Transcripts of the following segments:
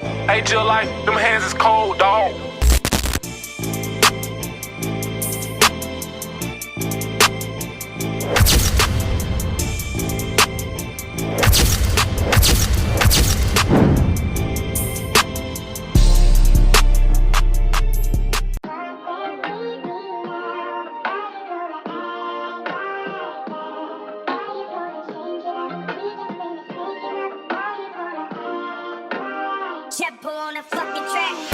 Hey, Jill, like, them hands is cold, dog.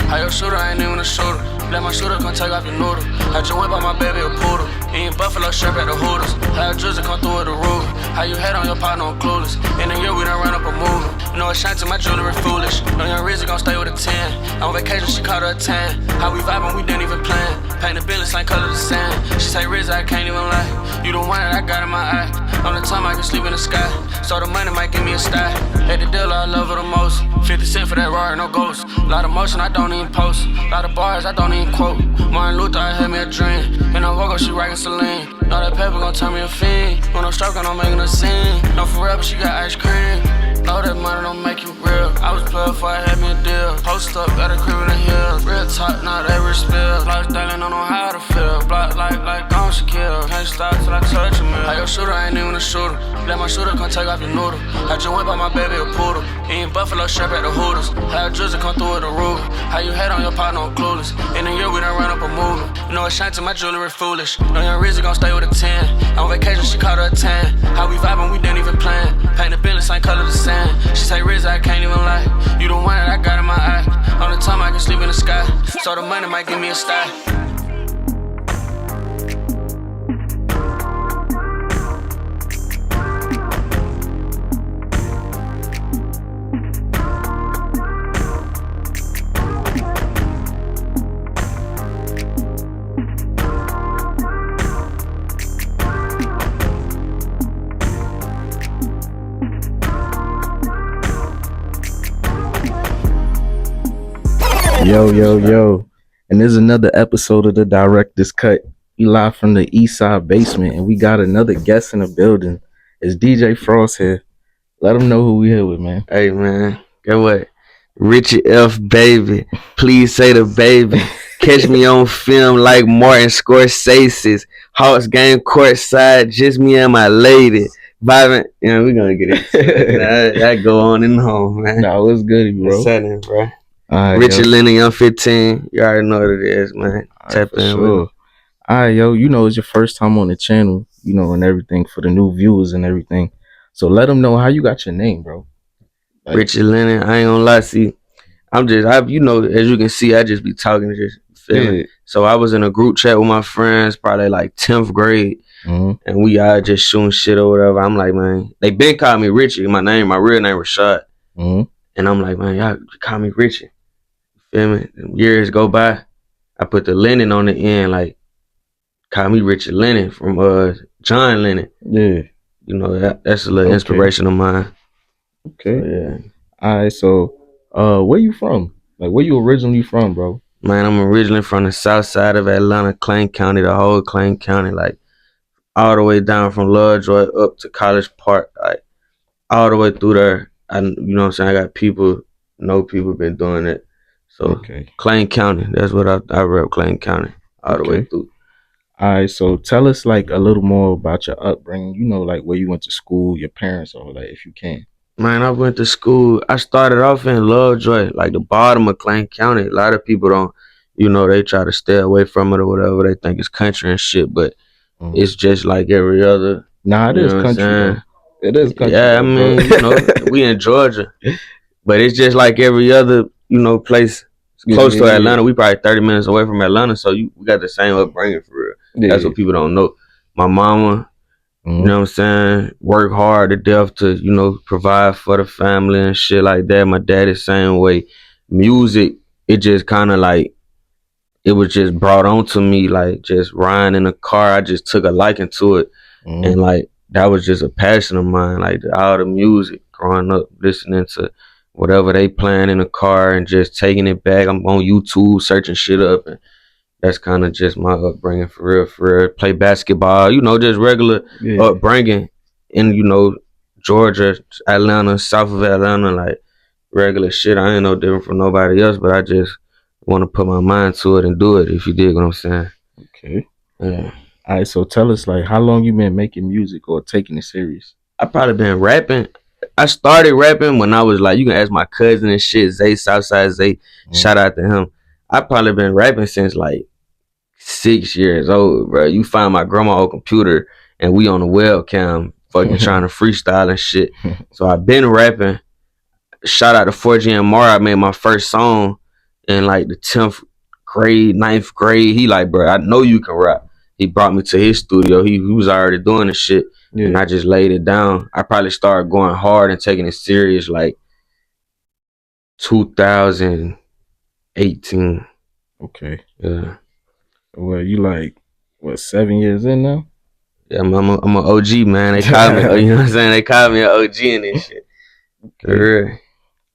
How your shooter ain't even a shooter. Let my shooter come take off your noodle. I just went by my baby a poodle. Eating buffalo shrimp at the Hooters. How your drizzy come through with the Ruger. How you head on your partner on clueless. In a year we done run up a movie. You know it's shine to my jewelry foolish. No young Rizzy gon' stay with a 10. On vacation she caught her a 10. How we vibing we didn't even plan. Paint the building same color the sand. She say Rizzy I can't even lie. You the one that I got in my eye. On the time I can sleep in the sky. So the money might give me a style. At the dealer I love her the most. 50 cent for that Rory, no ghost. Lot of motion I don't even post. Lot of bars I don't even quote. Martin Luther I had me a dream. And on Vogue she writing Celine. Know that paper gon' turn me a fiend. When I'm stroking I'm making a scene. No for real but she got ice cream. Know that money don't make you real. I was playing before I had me a deal. Post up, got a crib in the hills. Real talk, not every spill. Lifestyle, don't know how to feel. Block like gone, she kill. Can't stop till I touch a mill. How your shooter ain't even a shooter. Let my shooter come take off your noodle. I just went by my baby a poodle. Eating buffalo shrimp at the Hooters. How your drizzy come through with the Ruger. How you head on your partner on clueless. In a year we done run up a movie. You know it's shine to my jewelry foolish. No young Rizzy gon' stay with a 10. On vacation she caught her a 10. How we vibing we didn't even plan. Paint the building same color the sand. She say Rizzy I can't even lie. You the one that I got in my eye. On the time I can sleep in the sky. So the money might give me a style. Yo. And there's another episode of the Director's Cut. We live from the East Side basement, and we got another guest in the building. It's DJ Frost here. Let him know who we here with, man. Hey, man. Get what? Richie F. Baby. Please say the baby. Catch me on film like Martin Scorsese's. Hawks game courtside, just me and my lady. Vibing. You know, we're going to get it. That go on in the home, man. No, it's good, bro. What's happening, bro? Right, Richie, LENNON, I'm 15. You already know what it is, man. Tap in sure. with me. All right, yo. You know, it's your first time on the channel, you know, and everything for the new viewers and everything. So let them know how you got your name, bro. Like, Richie LENNON, I ain't gonna lie, see. You know, as you can see, I just be talking, just feeling. Yeah. So I was in a group chat with my friends, probably like 10th grade, and we all just shooting shit or whatever. I'm like, man, they been calling me Richie. My real name Rashad. And I'm like, man, y'all call me Richie. You feel me? Years go by, I put the Lennon on the end, like, call me Richard Lennon from John Lennon. Yeah. You know, that's a little inspiration of mine. Okay. So, yeah. All right, so where you from? Like, where you originally from, bro? Man, I'm originally from the south side of Atlanta, Clay County, the whole Clay County, like all the way down from Lovejoy up to College Park, like all the way through there. You know what I'm saying? I got people been doing it. So Clay County, that's what I rep, Clay County, all the way through. All right, so tell us like a little more about your upbringing, you know, like where you went to school, your parents, or like if you can. Man, I went to school. I started off in Lovejoy, like the bottom of Clay County. A lot of people don't, you know, they try to stay away from it or whatever. They think it's country and shit, but it's just like every other. Nah, it is country. It is country. Yeah, I mean, you know, we in Georgia, but it's just like every other, you know, place close to Atlanta. We probably 30 minutes away from Atlanta, so we got the same upbringing for real. That's what people don't know. My mama, you know what I'm saying, work hard to death to, you know, provide for the family and shit like that. My daddy same way. Music, it just kind of like, it was just brought on to me, like just riding in a car. I just took a liking to it. And like, that was just a passion of mine, like all the music, growing up, listening to whatever they playing in the car and just taking it back. I'm on YouTube searching shit up, and that's kind of just my upbringing for real. Play basketball, you know, just regular upbringing in, you know, Georgia, Atlanta, south of Atlanta, like regular shit. I ain't no different from nobody else, but I just want to put my mind to it and do it, if you dig what I'm saying. Okay. Yeah. All right, so tell us, like, how long you been making music or taking it serious? I probably been rapping. I started rapping when I was like, you can ask my cousin and shit, Zay, Southside Zay. Shout out to him. I probably been rapping since like 6 years old, bro. You find my grandma old computer and we on the webcam fucking trying to freestyle and shit. So I've been rapping. Shout out to 4G and Mara. I made my first song in like the 10th grade, 9th grade. He like, bro, I know you can rap. He brought me to his studio. He was already doing the shit. Yeah. And I just laid it down. I probably started going hard and taking it serious like 2018. Okay. Yeah. Well, you like, what, 7 years in now? Yeah, I'm an OG, man. They call me, you know what I'm saying? They call me an OG in this shit. Okay.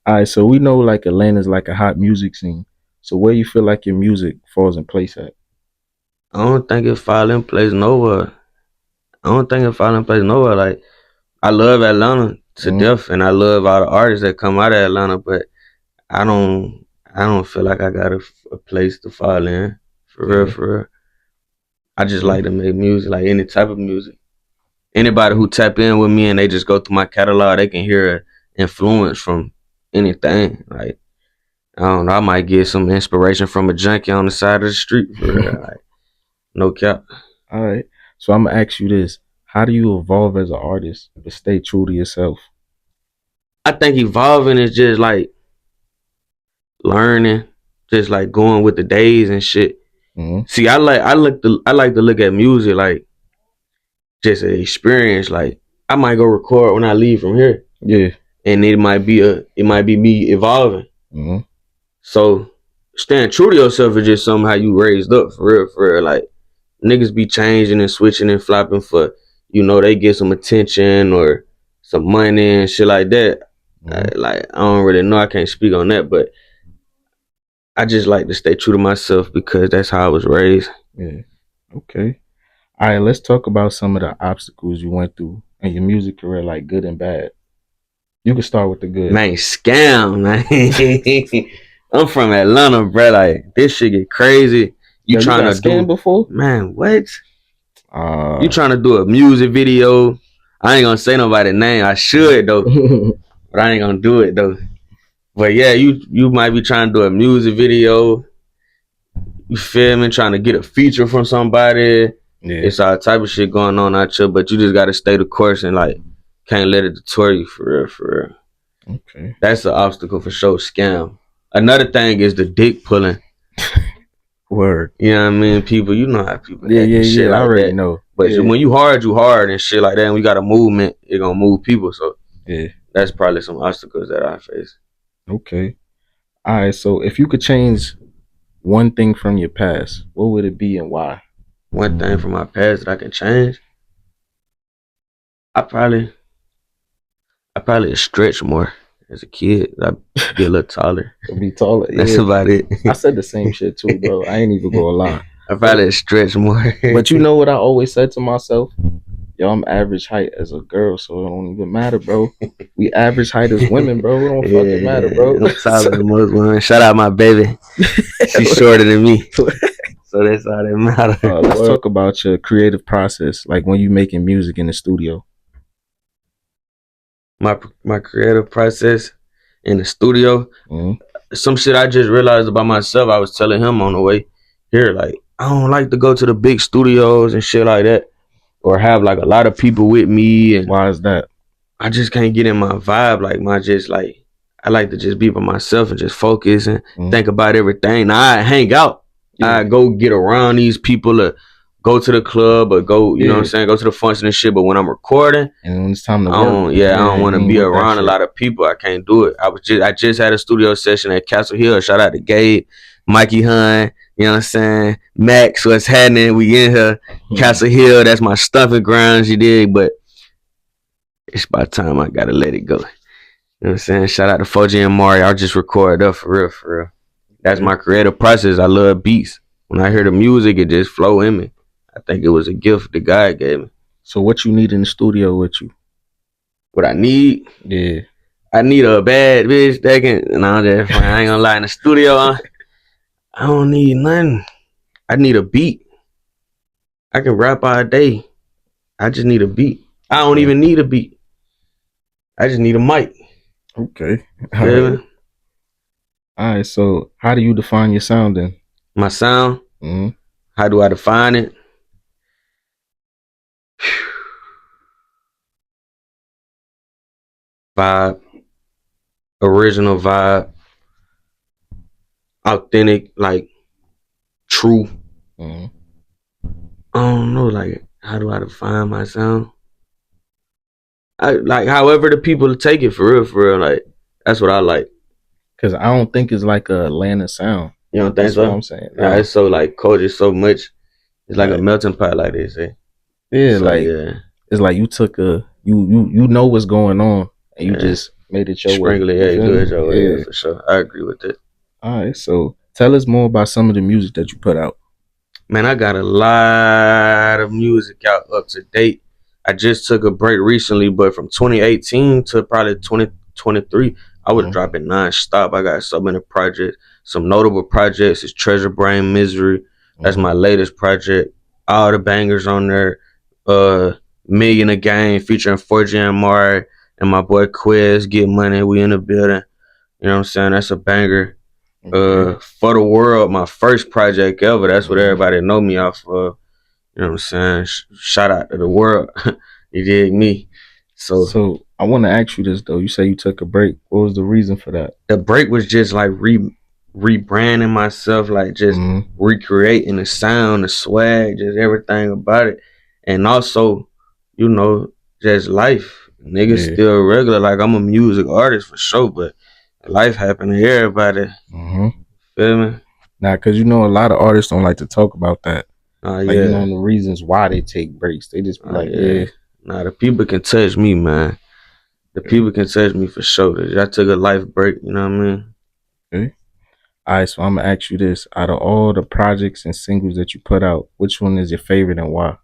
All right, so we know like Atlanta's like a hot music scene. So where you feel like your music falls in place at? I don't think it fall in place nowhere. Like, I love Atlanta to death, and I love all the artists that come out of Atlanta, but I don't feel like I got a place to fall in. For real. I just like to make music, like any type of music. Anybody who tap in with me and they just go through my catalog, they can hear an influence from anything. Like, I don't know, I might get some inspiration from a junkie on the side of the street. For real. Like, no cap. All right. So I'm gonna ask you this. How do you evolve as an artist but stay true to yourself? I think evolving is just like learning, just like going with the days and shit. See, I like to look at music like just an experience. Like, I might go record when I leave from here. Yeah. And it might be me evolving. So staying true to yourself is just somehow you raised up for real. Like, niggas be changing and switching and flopping for, you know, they get some attention or some money and shit like that. Like, I don't really know. I can't speak on that, but I just like to stay true to myself because that's how I was raised. Yeah. Okay. All right, let's talk about some of the obstacles you went through in your music career, like good and bad. You can start with the good. Man, scam, man. I'm from Atlanta, bro. Like, this shit get crazy. You trying to scam before? Man, what? You trying to do a music video? I ain't gonna say nobody's name. I should though, but I ain't gonna do it though. But yeah, you might be trying to do a music video. You feel me? Trying to get a feature from somebody. Yeah. It's all type of shit going on out here, but you just gotta stay the course and like can't let it deter you for real. Okay. That's an obstacle for sure. Scam. Another thing is the dick pulling. Word. You know what I mean? People, you know how people yeah, shit like I already that. know. But when you hard and shit like that, and we got a movement, it gonna move people. So yeah, that's probably some obstacles that I face. Okay. All right, so if you could change one thing from your past, what would it be and why? One thing from my past that I can change? I probably stretch more as a kid. I'd be a little taller. Be taller. That's about it. I said the same shit too, bro. I ain't even gonna lie. I probably stretch more. But you know what I always said to myself? Yo, I'm average height as a girl, so it don't even matter, bro. We average height as women, bro. It don't fucking matter, bro. I'm taller than most women. Shout out my baby. She's shorter than me. So that's all that matters. Let's talk about your creative process, like when you making music in the studio. My creative process in the studio. Some shit I just realized about myself. I was telling him on the way here, like, I don't like to go to the big studios and shit like that, or have like a lot of people with me. And why is that? I just can't get in my vibe. Like I like to just be by myself and just focus and think about everything. Now I hang out. I go get around these people or go to the club or go, you know what I'm saying, go to the function and shit. But when I'm recording and when it's time to work, I don't want to be around a lot of people. I can't do it. I just had a studio session at Castle Hill. Shout out to Gabe, Mikey Hun, you know what I'm saying, Max, what's happening? We in here. Castle Hill, that's my stumping grounds, you dig? But it's about time I gotta let it go. You know what I'm saying? Shout out to 4G and Mari. I'll just record up for real. That's my creative process. I love beats. When I hear the music, it just flow in me. I think it was a gift that God gave me. So what you need in the studio with you? What I need? Yeah. I need a bad bitch that can. No, I'm just fine. I ain't gonna lie. In the studio, I don't need nothing. I need a beat. I can rap all day. I just need a beat. I don't even need a beat. I just need a mic. Okay. Feel me? All right. So, how do you define your sound then? My sound. Mm-hmm. How do I define it? Vibe. Original vibe. Authentic, like true. Mm-hmm. I don't know, like, how do I define my sound? I like however the people take it for real, like that's what I like. Cause I don't think it's like a Atlanta sound. You don't think That's so? what I'm saying. Nah, it's so like culture so much. It's like a melting pot, like they say. Yeah, so, like it's like you took you know what's going on and you just made it your way. Sprinkle it, do it your way, yeah, for sure. I agree with that. All right, so tell us more about some of the music that you put out. Man, I got a lot of music out up to date. I just took a break recently, but from 2018 to probably 2023, I was dropping non-stop. I got so many projects. Some notable projects is Treasure Brain Misery. That's my latest project. All the bangers on there. Million a Game featuring 4G and Mari and my boy Quiz. Get Money. We in the building. You know what I'm saying? That's a banger. For the World, my first project ever. That's what everybody know me off of. You know what I'm saying? Shout out to the world. You dig me? So I want to ask you this though. You say you took a break. What was the reason for that? The break was just like rebranding myself, like just recreating the sound, the swag, just everything about it. And also, you know, just life. Niggas still regular. Like I'm a music artist for sure, but life happen to everybody. Feel me? Nah, cause you know a lot of artists don't like to talk about that. Like, yeah. You know the reasons why they take breaks. They just be like, Nah, the people can touch me, man. The people can touch me for sure. I took a life break, you know what I mean? Okay. All right, so I'm gonna ask you this: out of all the projects and singles that you put out, which one is your favorite and why?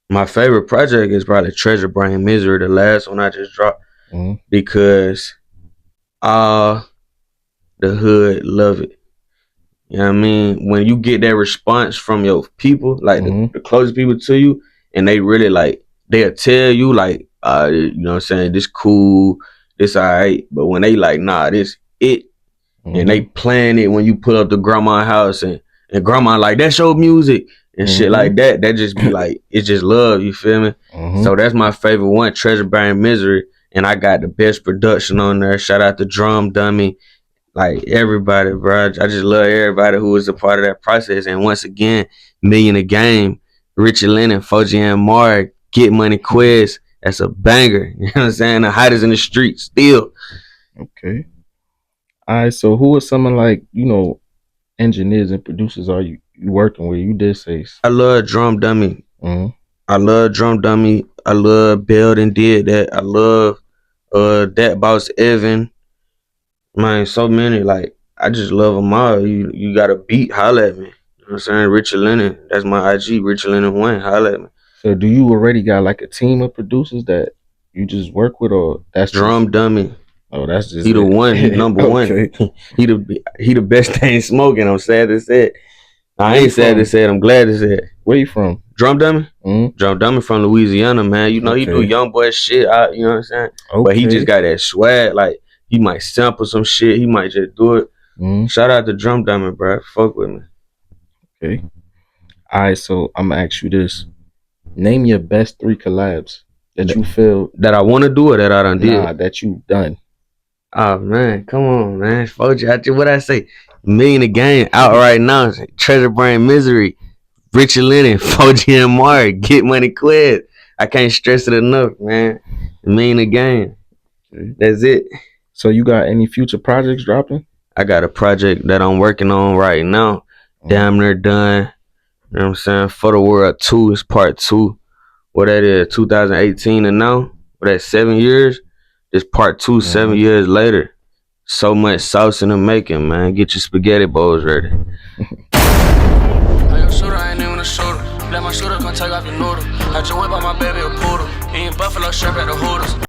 My favorite project is probably Treasure Brain Misery, the last one I just dropped, because all the hood love it. You know what I mean? When you get that response from your people, like the closest people to you, and they really like, they'll tell you like, you know what I'm saying, this cool, this alright. But when they like, nah, this it, and they playing it when you pull up to grandma's house and grandma like, that's your music and shit like that, that just be like, it's just love, you feel me? So that's my favorite one, Treasure Brain Misery. And I got the best production on there. Shout out to Drum Dummy. Like everybody, bro. I just love everybody who was a part of that process. And once again, Million a Game, Richie, LENNON, 4G and Mari, Get Money Quiz. That's a banger. You know what I'm saying? The hottest in the street still. Okay. All right. So who are some of like, you know, engineers and producers are you working with? You did say. I love Drum Dummy. I love Drum Dummy. I love Build and Did That. I love That Boss Evan. Man, so many, like, I just love them all. You got a beat, holla at me. You know what I'm saying? Richie LENNON, that's my IG, Richie LENNON 1, holla at me. So do you already got like a team of producers that you just work with, or that's Drum Dummy? Oh, that's just he the one, he number one. He the best thing smoking. I'm sad to say it. I ain't sad to say it, I'm glad to say it. Where you from? Drum Dummy? Drum Dummy from Louisiana, man. You know, he do young boy shit, you know what I'm saying? But he just got that swag, like, he might sample some shit. He might just do it. Shout out to Drum Dummy, bro. Fuck with me. Okay. All right, so I'm gonna ask you this: name your best 3 collabs that you feel that I want to do or that I done did. Nah, that you done. Oh man, come on, man. What I say? Million a Game out right now. Treasure Brain Misery, Richie LENNON, 4G and Mari, Get Money Quiz. I can't stress it enough, man. Million a Game. That's it. So you got any future projects dropping? I got a project that I'm working on right now. Damn near done. You know what I'm saying? For the World 2 is part 2. What that is, 2018 and now? What that 7 years? This part 2, 7 years later. So much sauce in the making, man. Get your spaghetti bowls ready. I shooter, I ain't even a shooter. Let my shooter come take off your noodle. I just whip out my baby a poodle. Eating buffalo shrimp at the Hooters.